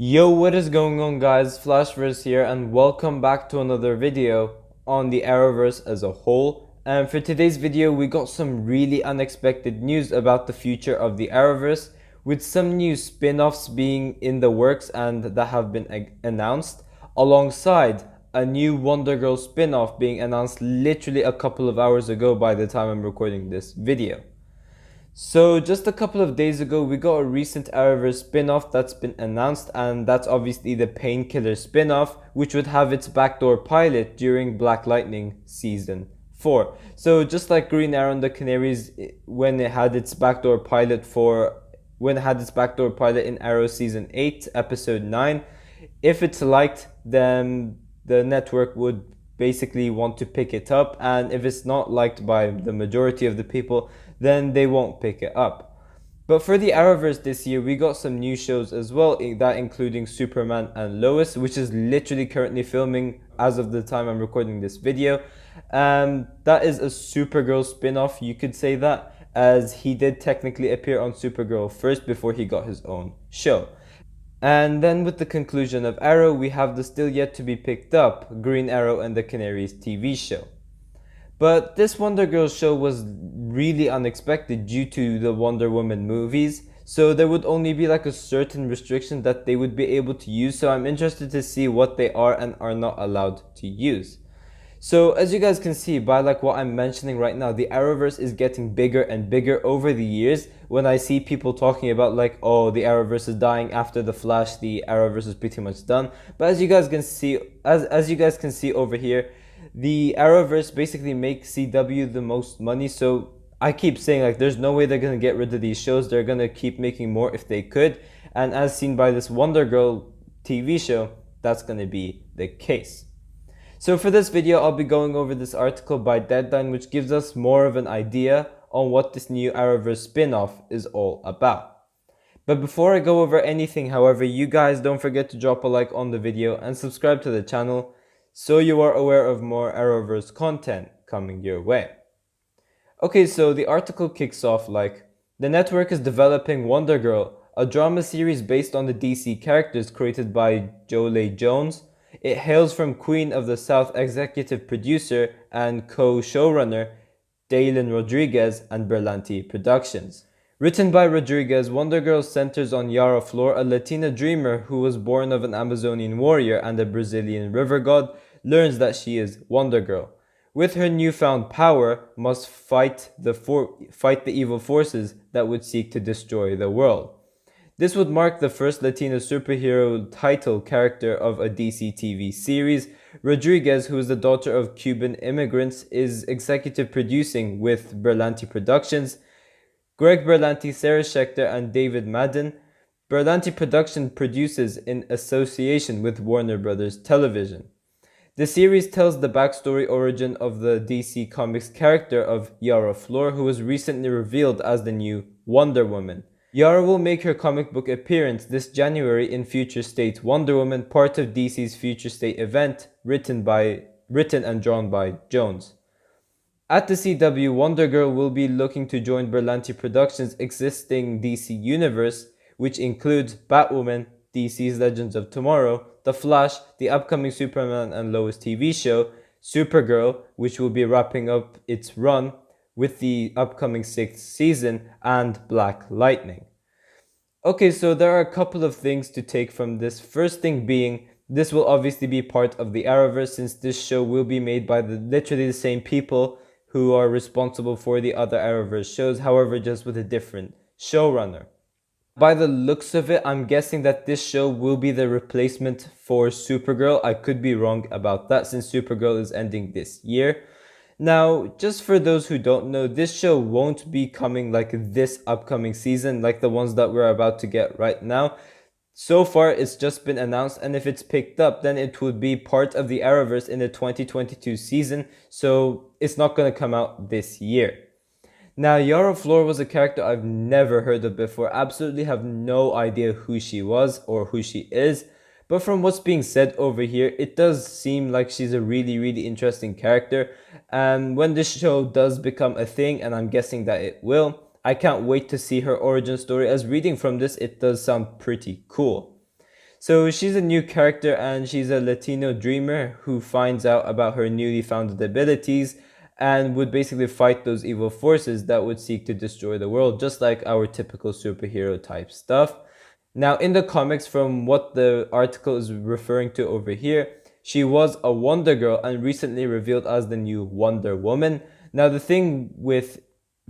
Yo, what is going on guys? Flashverse here and welcome back to another video on the Arrowverse as a whole. And for today's video we got some really unexpected news about the future of the Arrowverse, with some new spin-offs being in the works and that have been announced, alongside a new Wonder Girl spin-off being announced literally a couple of hours ago by the time I'm recording this video. So just a couple of days ago we got a recent Arrowverse spin-off that's been announced, and that's obviously the Painkiller spin-off, which would have its backdoor pilot during Black Lightning season 4. So just like Green Arrow and the Canaries when it had its backdoor pilot in Arrow season 8 episode 9, if it's liked then the network would basically want to pick it up, and if it's not liked by the majority of the people then they won't pick it up. But for the Arrowverse this year we got some new shows as well, that including Superman and Lois, which is literally currently filming as of the time I'm recording this video. That is a Supergirl spin-off, you could say that, as he did technically appear on Supergirl first before he got his own show. And then with the conclusion of Arrow we have the still yet to be picked up Green Arrow and the Canaries TV show. But this Wonder Girl show was really unexpected due to the Wonder Woman movies, so there would only be like a certain restriction that they would be able to use, so I'm interested to see what they are and are not allowed to use. So as you guys can see by like what I'm mentioning right now, the Arrowverse is getting bigger and bigger over the years. When I see people talking about like, oh, the Arrowverse is dying after the Flash, the Arrowverse is pretty much done. But as you guys can see, as you guys can see over here, the Arrowverse basically makes CW the most money, so I keep saying like there's no way they're gonna get rid of these shows. They're gonna keep making more if they could, and as seen by this Wonder Girl TV show, that's gonna be the case. So for this video I'll be going over this article by Deadline, which gives us more of an idea on what this new Arrowverse spin-off is all about. But before I go over anything, however, you guys don't forget to drop a like on the video and subscribe to the channel, so you are aware of more Arrowverse content coming your way. Okay, so the article kicks off like, the network is developing Wonder Girl, a drama series based on the DC characters created by Jolie Jones. It hails from Queen of the South executive producer and co-showrunner Dalen Rodriguez and Berlanti Productions. Written by Rodriguez, Wonder Girl centers on Yara Flor, a Latina dreamer who was born of an Amazonian warrior and a Brazilian river god, learns that she is Wonder Girl. With her newfound power, must fight the evil forces that would seek to destroy the world. This would mark the first Latino superhero title character of a DCTV series. Rodriguez, who is the daughter of Cuban immigrants, is executive producing with Berlanti Productions. Greg Berlanti, Sarah Schechter, and David Madden. Berlanti Production produces in association with Warner Brothers Television. The series tells the backstory origin of the DC Comics character of Yara Flor, who was recently revealed as the new Wonder Woman. Yara will make her comic book appearance this January in Future State Wonder Woman, part of DC's Future State event, written and drawn by Jones. At the CW, Wonder Girl will be looking to join Berlanti Productions' existing DC universe, which includes Batwoman, DC's Legends of Tomorrow, The Flash, the upcoming Superman and Lois TV show, Supergirl, which will be wrapping up its run with the upcoming 6th season, and Black Lightning. Okay, so there are a couple of things to take from this. First thing being, this will obviously be part of the Arrowverse, since this show will be made by literally the same people who are responsible for the other Arrowverse shows, however just with a different showrunner. By the looks of it, I'm guessing that this show will be the replacement for Supergirl. I could be wrong about that, since Supergirl is ending this year. Now, just for those who don't know, this show won't be coming like this upcoming season, like the ones that we're about to get right now. So far, it's just been announced, and if it's picked up, then it would be part of the Arrowverse in the 2022 season, so it's not going to come out this year. Now, Yara Flor was a character I've never heard of before, absolutely have no idea who she was or who she is, but from what's being said over here, it does seem like she's a really interesting character, and when this show does become a thing, and I'm guessing that it will, I can't wait to see her origin story, as reading from this, it does sound pretty cool. So she's a new character and she's a Latino dreamer who finds out about her newly founded abilities and would basically fight those evil forces that would seek to destroy the world, just like our typical superhero type stuff. Now, in the comics, from what the article is referring to over here, she was a Wonder Girl and recently revealed as the new Wonder Woman. Now, the thing with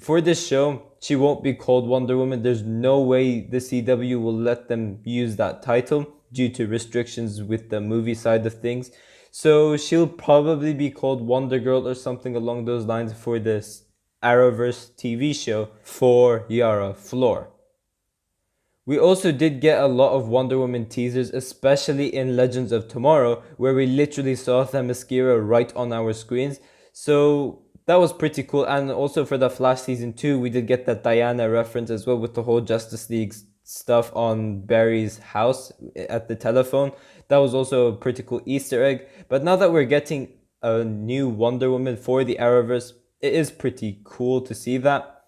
for this show, she won't be called Wonder Woman. There's no way the CW will let them use that title due to restrictions with the movie side of things. So she'll probably be called Wonder Girl or something along those lines for this Arrowverse TV show for Yara, Flor. We also did get a lot of Wonder Woman teasers, especially in Legends of Tomorrow, where we literally saw Themyscira right on our screens. So that was pretty cool. And also for the Flash Season 2, we did get that Diana reference as well with the whole Justice League stuff on Barry's house at the telephone. That was also a pretty cool Easter egg. But now that we're getting a new Wonder Woman for the Arrowverse, it is pretty cool to see that.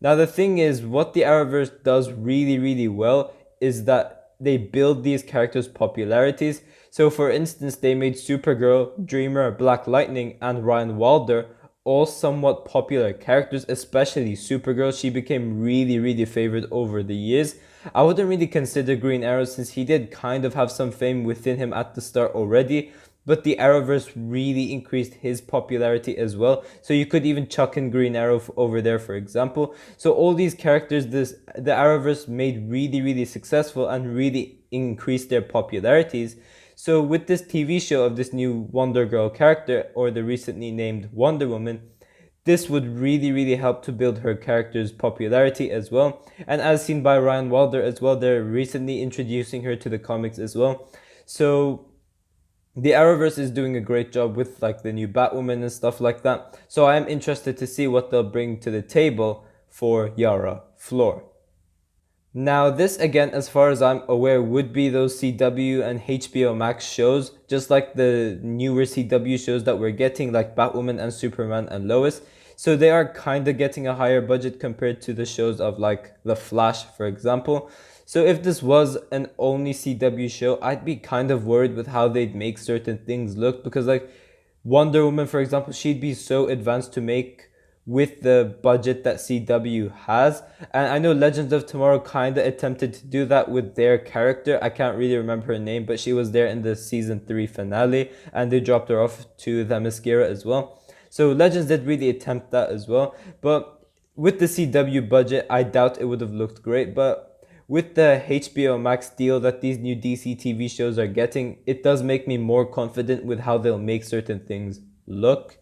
Now the thing is, what the Arrowverse does really, really well is that they build these characters' popularities. So for instance, they made Supergirl, Dreamer, Black Lightning, and Ryan Wilder all somewhat popular characters, especially Supergirl. She became really, really favored over the years. I wouldn't really consider Green Arrow since he did kind of have some fame within him at the start already. But the Arrowverse really increased his popularity as well. So you could even chuck in Green Arrow over there, for example. So all these characters, the Arrowverse made really, really successful and really increased their popularities. So with this TV show of this new Wonder Girl character, or the recently named Wonder Woman, this would really, really help to build her character's popularity as well. And as seen by Ryan Wilder as well, they're recently introducing her to the comics as well. So the Arrowverse is doing a great job with like the new Batwoman and stuff like that. So I am interested to see what they'll bring to the table for Yara, Flor. Now this again, as far as I'm aware, would be those CW and HBO Max shows, just like the newer CW shows that we're getting, like Batwoman and Superman and Lois. So they are kind of getting a higher budget compared to the shows of like The Flash, for example. So if this was an only CW show, I'd be kind of worried with how they'd make certain things look, because like Wonder Woman, for example, she'd be so advanced to make with the budget that CW has. And I know Legends of Tomorrow kind of attempted to do that with their character. I can't really remember her name, but she was there in the season 3 finale and they dropped her off to Themyscira as well. So Legends did really attempt that as well. But with the CW budget, I doubt it would have looked great. But with the HBO Max deal that these new DCTV shows are getting, it does make me more confident with how they'll make certain things look.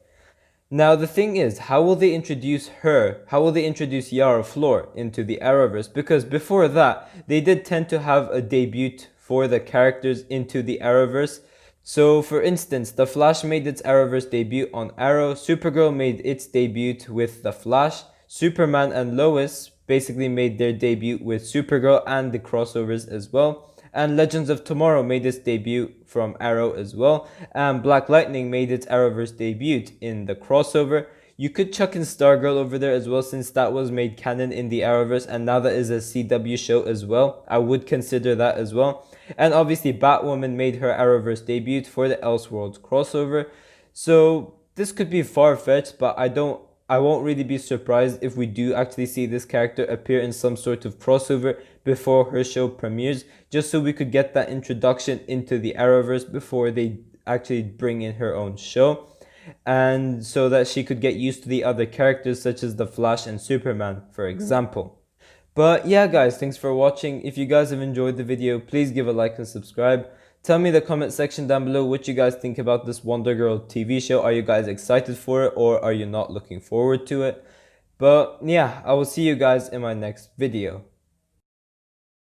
Now the thing is, how will they introduce her? How will they introduce Yara Flor into the Arrowverse? Because before that, they did tend to have a debut for the characters into the Arrowverse. So for instance, The Flash made its Arrowverse debut on Arrow, Supergirl made its debut with The Flash, Superman and Lois basically made their debut with Supergirl and the crossovers as well. And Legends of Tomorrow made its debut from Arrow as well. And Black Lightning made its Arrowverse debut in the crossover. You could chuck in Stargirl over there as well, since that was made canon in the Arrowverse and now that is a CW show as well. I would consider that as well. And obviously Batwoman made her Arrowverse debut for the Elseworlds crossover. So this could be far-fetched, but I won't really be surprised if we do actually see this character appear in some sort of crossover before her show premieres, just so we could get that introduction into the Arrowverse before they actually bring in her own show, and so that she could get used to the other characters such as The Flash and Superman, for example. But yeah guys, thanks for watching. If you guys have enjoyed the video, please give a like and subscribe. Tell me in the comment section down below what you guys think about this Wonder Girl TV show. Are you guys excited for it or are you not looking forward to it? But yeah, I will see you guys in my next video.